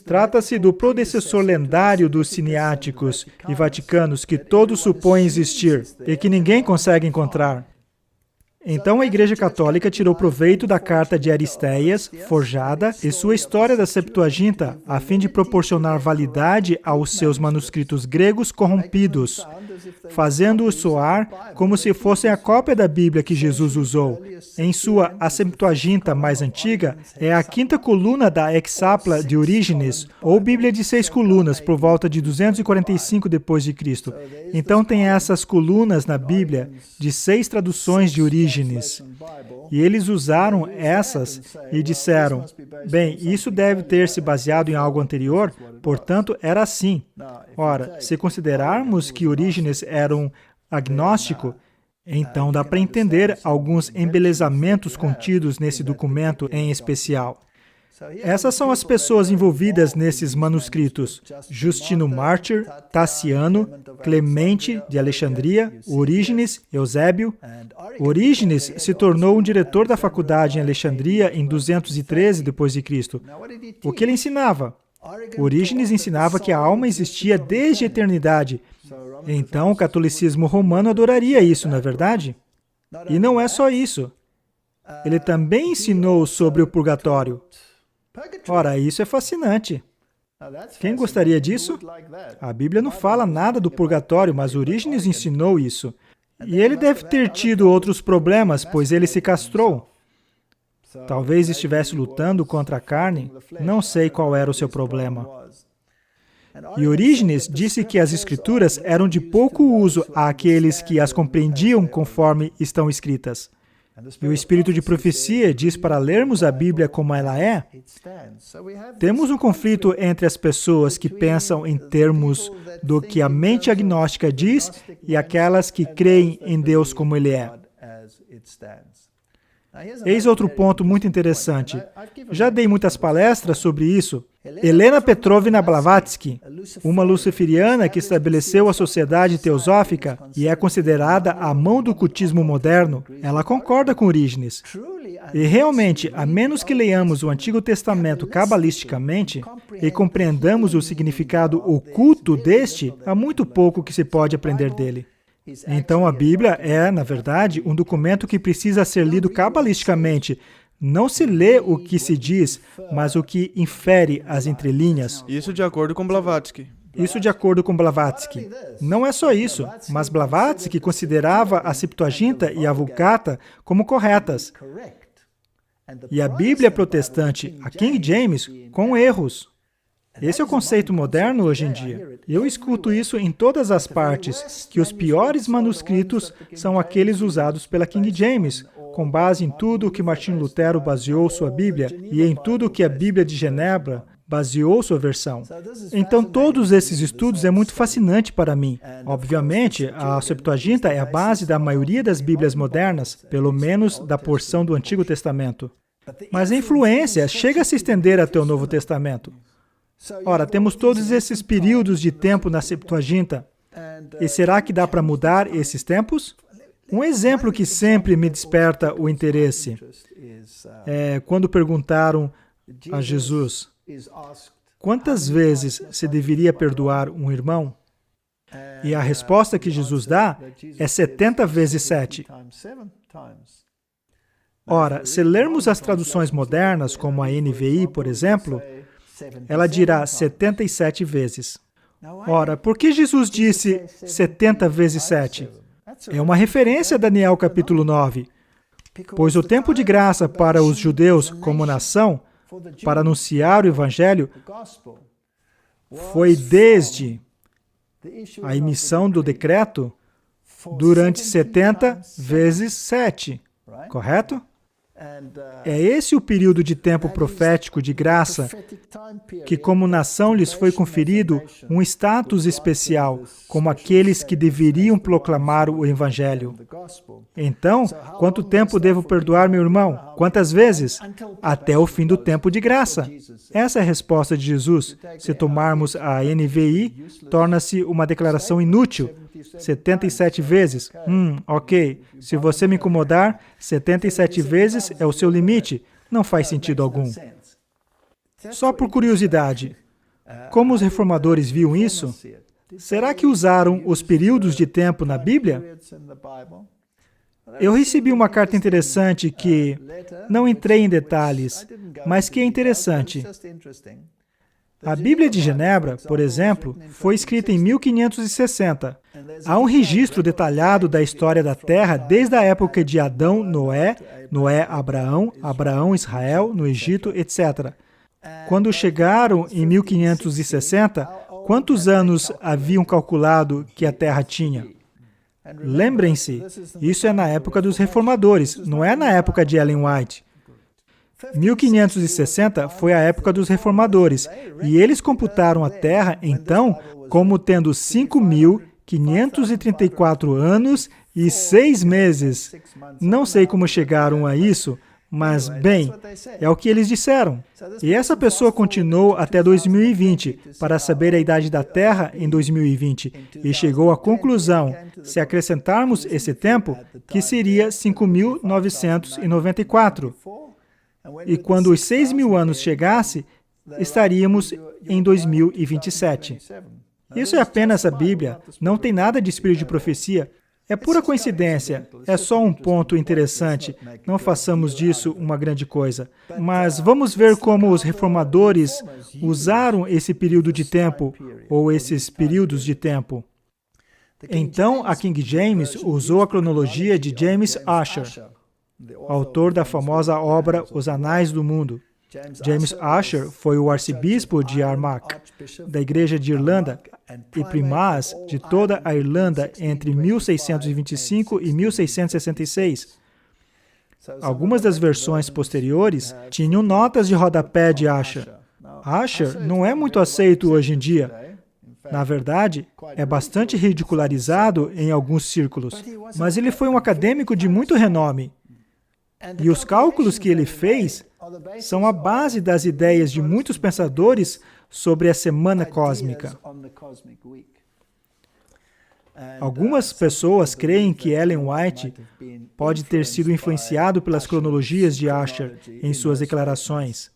Trata-se do predecessor lendário dos cineáticos e vaticanos que todos supõem existir e que ninguém consegue encontrar. Então a Igreja Católica tirou proveito da carta de Aristéias, forjada, e sua história da Septuaginta, a fim de proporcionar validade aos seus manuscritos gregos corrompidos, fazendo-os soar como se fossem a cópia da Bíblia que Jesus usou. Em sua A Septuaginta mais antiga, é a quinta coluna da Hexapla de Orígenes, ou Bíblia de 6 colunas, por volta de 245 d.C. Então tem essas colunas na Bíblia de 6 traduções de Orígenes. E eles usaram essas e disseram, bem, isso deve ter se baseado em algo anterior, portanto, era assim. Ora, se considerarmos que Orígenes era um agnóstico, então dá para entender alguns embelezamentos contidos nesse documento em especial. Essas são as pessoas envolvidas nesses manuscritos: Justino Mártir, Taciano, Clemente de Alexandria, Orígenes, Eusébio. Orígenes se tornou um diretor da faculdade em Alexandria em 213 d.C. O que ele ensinava? Orígenes ensinava que a alma existia desde a eternidade. Então, o catolicismo romano adoraria isso, não é verdade? E não é só isso. Ele também ensinou sobre o purgatório. Ora, isso é fascinante. Quem gostaria disso? A Bíblia não fala nada do purgatório, mas Orígenes ensinou isso. E ele deve ter tido outros problemas, pois ele se castrou. Talvez estivesse lutando contra a carne, não sei qual era o seu problema. E Orígenes disse que as Escrituras eram de pouco uso àqueles que as compreendiam conforme estão escritas. E o Espírito de Profecia diz para lermos a Bíblia como ela é. Temos um conflito entre as pessoas que pensam em termos do que a mente agnóstica diz e aquelas que creem em Deus como Ele é. Eis outro ponto muito interessante. Já dei muitas palestras sobre isso. Helena Petrovna Blavatsky, uma luciferiana que estabeleceu a Sociedade Teosófica e é considerada a mão do cultismo moderno, ela concorda com Orígenes. E realmente, a menos que leiamos o Antigo Testamento cabalisticamente e compreendamos o significado oculto deste, há muito pouco que se pode aprender dele. Então a Bíblia é, na verdade, um documento que precisa ser lido cabalisticamente. Não se lê o que se diz, mas o que infere as entrelinhas. Isso de acordo com Blavatsky. Isso de acordo com Blavatsky. Não é só isso, mas Blavatsky considerava a Septuaginta e a Vulgata como corretas. E a Bíblia protestante, a King James, com erros. Esse é o conceito moderno hoje em dia. Eu escuto isso em todas as partes, que os piores manuscritos são aqueles usados pela King James, com base em tudo o que Martinho Lutero baseou sua Bíblia e em tudo o que a Bíblia de Genebra baseou sua versão. Então, todos esses estudos é muito fascinante para mim. Obviamente, a Septuaginta é a base da maioria das Bíblias modernas, pelo menos da porção do Antigo Testamento. Mas a influência chega a se estender até o Novo Testamento. Ora, temos todos esses períodos de tempo na Septuaginta. E será que dá para mudar esses tempos? Um exemplo que sempre me desperta o interesse é quando perguntaram a Jesus: quantas vezes se deveria perdoar um irmão? E a resposta que Jesus dá é 70 vezes 7. Ora, se lermos as traduções modernas, como a NVI, por exemplo, ela dirá 77 vezes. Ora, por que Jesus disse 70 vezes 7? É uma referência a Daniel capítulo 9. Pois o tempo de graça para os judeus como nação, para anunciar o Evangelho, foi desde a emissão do decreto durante 70 vezes 7. Correto? É esse o período de tempo profético de graça que, como nação, lhes foi conferido um status especial, como aqueles que deveriam proclamar o Evangelho. Então, quanto tempo devo perdoar meu irmão? Quantas vezes? Até o fim do tempo de graça. Essa é a resposta de Jesus. Se tomarmos a NVI, torna-se uma declaração inútil. 77 vezes. Ok. Se você me incomodar, 77 vezes é o seu limite. Não faz sentido algum. Só por curiosidade, como os reformadores viam isso? Será que usaram os períodos de tempo na Bíblia? Eu recebi uma carta interessante que não entrei em detalhes, mas que é interessante. A Bíblia de Genebra, por exemplo, foi escrita em 1560. Há um registro detalhado da história da Terra desde a época de Adão, Noé, Abraão, Israel, no Egito, etc. Quando chegaram em 1560, quantos anos haviam calculado que a Terra tinha? Lembrem-se, isso é na época dos reformadores, não é na época de Ellen White. 1560 foi a época dos reformadores, e eles computaram a Terra, então, como tendo 5.534 anos e 6 meses. Não sei como chegaram a isso, mas, bem, é o que eles disseram. E essa pessoa continuou até 2020 para saber a idade da Terra em 2020 e chegou à conclusão, se acrescentarmos esse tempo, que seria 5.994. E quando os 6.000 anos chegasse, estaríamos em 2027. Isso é apenas a Bíblia, não tem nada de espírito de profecia. É pura coincidência, é só um ponto interessante, não façamos disso uma grande coisa. Mas vamos ver como os reformadores usaram esse período de tempo, ou esses períodos de tempo. Então, a King James usou a cronologia de James Ussher, autor da famosa obra Os Anais do Mundo. James Ussher foi o arcebispo de Armagh, da Igreja de Irlanda, e primaz de toda a Irlanda entre 1625 e 1666. Algumas das versões posteriores tinham notas de rodapé de Ussher. Ussher não é muito aceito hoje em dia. Na verdade, é bastante ridicularizado em alguns círculos, mas ele foi um acadêmico de muito renome. E os cálculos que ele fez são a base das ideias de muitos pensadores sobre a semana cósmica. Algumas pessoas creem que Ellen White pode ter sido influenciado pelas cronologias de Ussher em suas declarações.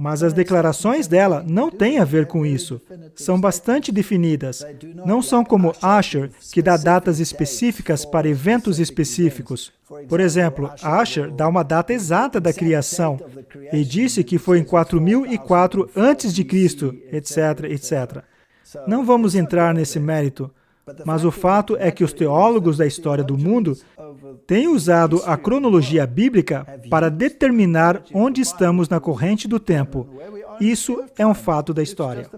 Mas as declarações dela não têm a ver com isso. São bastante definidas. Não são como Ussher, que dá datas específicas para eventos específicos. Por exemplo, Ussher dá uma data exata da criação e disse que foi em 4004 a.C., etc., etc. Não vamos entrar nesse mérito, mas o fato é que os teólogos da história do mundo têm usado a cronologia bíblica para determinar onde estamos na corrente do tempo. Isso é um fato da história.